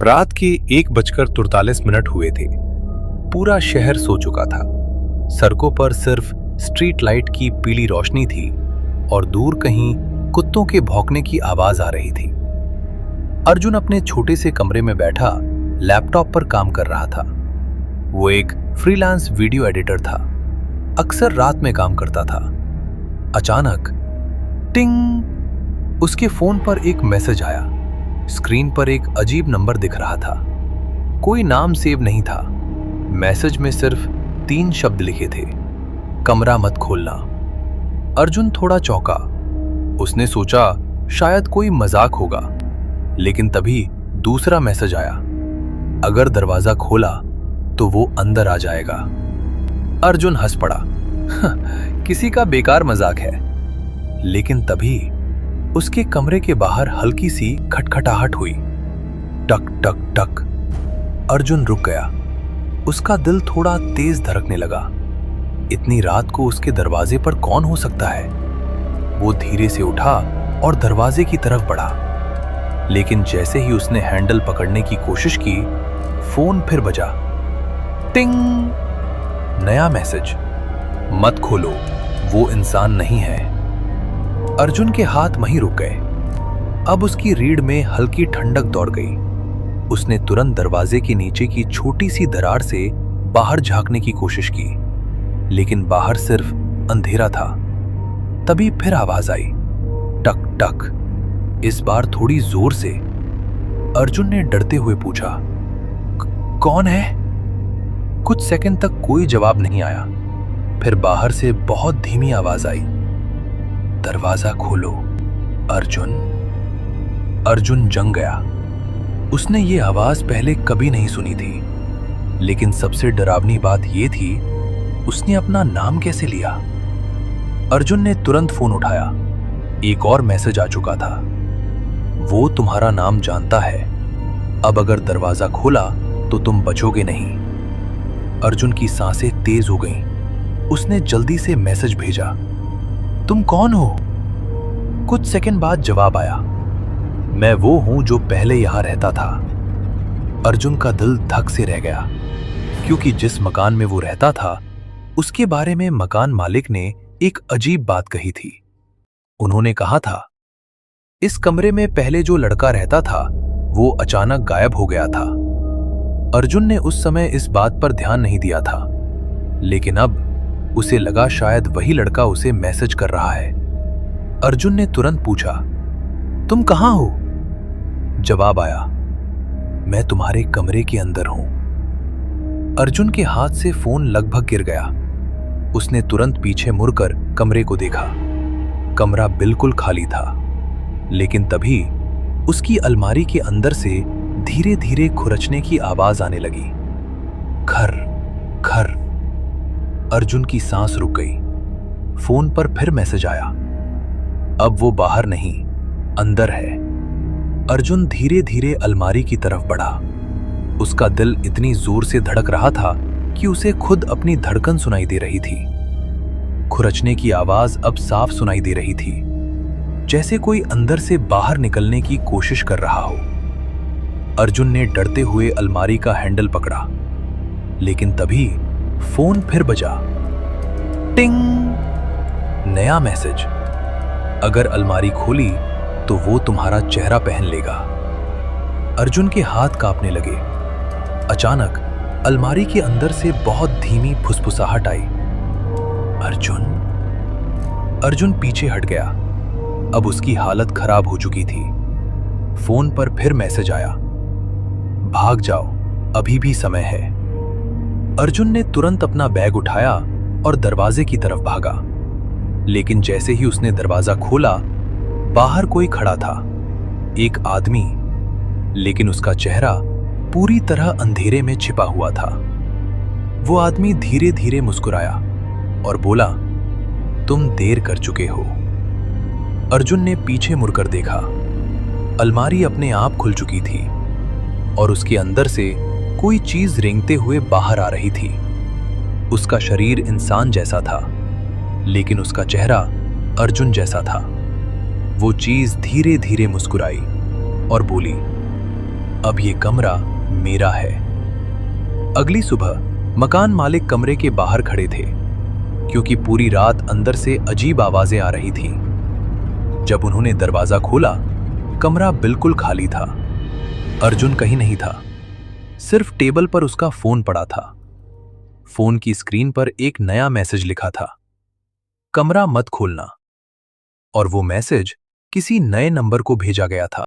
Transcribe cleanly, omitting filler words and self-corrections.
रात के 1:43 हुए थे। पूरा शहर सो चुका था। सड़कों पर सिर्फ स्ट्रीट लाइट की पीली रोशनी थी और दूर कहीं कुत्तों के भौंकने की आवाज आ रही थी। अर्जुन अपने छोटे से कमरे में बैठा लैपटॉप पर काम कर रहा था। वो एक फ्रीलांस वीडियो एडिटर था। अक्सर रात में काम करता था। अचानक टिंग, उसके फोन पर एक मैसेज आया। स्क्रीन पर एक अजीब नंबर दिख रहा था। कोई नाम सेव नहीं था। मैसेज में सिर्फ 3 शब्द लिखे थे, कमरा मत खोलना। अर्जुन थोड़ा चौंका। उसने सोचा शायद कोई मजाक होगा, लेकिन तभी दूसरा मैसेज आया, अगर दरवाजा खोला तो वो अंदर आ जाएगा। अर्जुन हंस पड़ा। किसी का बेकार मजाक है। लेकिन तभी उसके कमरे के बाहर हल्की सी खटखटाहट हुई। टक टक टक। अर्जुन रुक गया। उसका दिल थोड़ा तेज धड़कने लगा। इतनी रात को उसके दरवाजे पर कौन हो सकता है? वो धीरे से उठा और दरवाजे की तरफ बढ़ा। लेकिन जैसे ही उसने हैंडल पकड़ने की कोशिश की, फोन फिर बजा। टिंग! नया मैसेज, मत खोलो, वो इंसान नहीं है। अर्जुन के हाथ वहीं रुक गए। अब उसकी रीढ़ में हल्की ठंडक दौड़ गई। उसने तुरंत दरवाजे के नीचे की छोटी सी दरार से बाहर झांकने की कोशिश की, लेकिन बाहर सिर्फ अंधेरा था। तभी फिर आवाज आई, टक टक, इस बार थोड़ी जोर से। अर्जुन ने डरते हुए पूछा, कौन है? कुछ सेकंड तक कोई जवाब नहीं आया। फिर बाहर से बहुत धीमी आवाज आई, दरवाजा खोलो अर्जुन। अर्जुन जंग गया। उसने ये आवाज पहले कभी नहीं सुनी थी। लेकिन सबसे डरावनी बात यह थी, उसने अपना नाम कैसे लिया? अर्जुन ने तुरंत फोन उठाया। एक और मैसेज आ चुका था, वो तुम्हारा नाम जानता है, अब अगर दरवाजा खोला तो तुम बचोगे नहीं। अर्जुन की सांसें तेज हो गईं। उसने जल्दी से मैसेज भेजा, तुम कौन हो? कुछ सेकंड बाद जवाब आया, मैं वो हूं जो पहले यहां रहता था। अर्जुन का दिल धक से रह गया, क्योंकि जिस मकान में वो रहता था उसके बारे में मकान मालिक ने एक अजीब बात कही थी। उन्होंने कहा था, इस कमरे में पहले जो लड़का रहता था वो अचानक गायब हो गया था। अर्जुन ने उस समय इस बात पर ध्यान नहीं दिया था, लेकिन अब उसे लगा शायद वही लड़का उसे मैसेज कर रहा है। अर्जुन ने तुरंत पूछा, तुम कहां हो? जवाब आया, मैं तुम्हारे कमरे के अंदर हूं। अर्जुन के हाथ से फोन लगभग गिर गया। उसने तुरंत पीछे मुड़कर कमरे को देखा। कमरा बिल्कुल खाली था, लेकिन तभी उसकी अलमारी के अंदर से धीरे धीरे खुरचने की आवाज आने लगी। खर खर। अर्जुन की सांस रुक गई। फोन पर फिर मैसेज आया, अब वो बाहर नहीं, अंदर है। अर्जुन धीरे धीरे अलमारी की तरफ बढ़ा। उसका दिल इतनी जोर से धड़क रहा था कि उसे खुद अपनी धड़कन सुनाई दे रही थी। खुरचने की आवाज अब साफ सुनाई दे रही थी, जैसे कोई अंदर से बाहर निकलने की कोशिश कर रहा हो। अर्जुन ने डरते हुए अलमारी का हैंडल पकड़ा, लेकिन तभी फोन फिर बजा। टिंग! नया मैसेज, अगर अलमारी खोली तो वो तुम्हारा चेहरा पहन लेगा। अर्जुन के हाथ कांपने लगे। अचानक अलमारी के अंदर से बहुत धीमी फुसफुसाहट आई, अर्जुन। अर्जुन पीछे हट गया। अब उसकी हालत खराब हो चुकी थी। फोन पर फिर मैसेज आया, भाग जाओ, अभी भी समय है। अर्जुन ने तुरंत अपना बैग उठाया और दरवाजे की तरफ भागा। लेकिन जैसे ही उसने दरवाजा खोला, बाहर कोई खड़ा था, एक आदमी, लेकिन उसका चेहरा पूरी तरह अंधेरे में छिपा हुआ था। वो आदमी धीरे धीरे मुस्कुराया और बोला, तुम देर कर चुके हो। अर्जुन ने पीछे मुड़कर देखा। अलमारी अपने आप खुल चुकी थी और उसके अंदर से कोई चीज रेंगते हुए बाहर आ रही थी। उसका शरीर इंसान जैसा था, लेकिन उसका चेहरा अर्जुन जैसा था। वो चीज धीरे धीरे मुस्कुराई और बोली, अब ये कमरा मेरा है। अगली सुबह मकान मालिक कमरे के बाहर खड़े थे, क्योंकि पूरी रात अंदर से अजीब आवाजें आ रही थीं। जब उन्होंने दरवाजा खोला, कमरा बिल्कुल खाली था। अर्जुन कहीं नहीं था, सिर्फ टेबल पर उसका फोन पड़ा था। फोन की स्क्रीन पर एक नया मैसेज लिखा था, कमरा मत खोलना। और वो मैसेज किसी नए नंबर को भेजा गया था।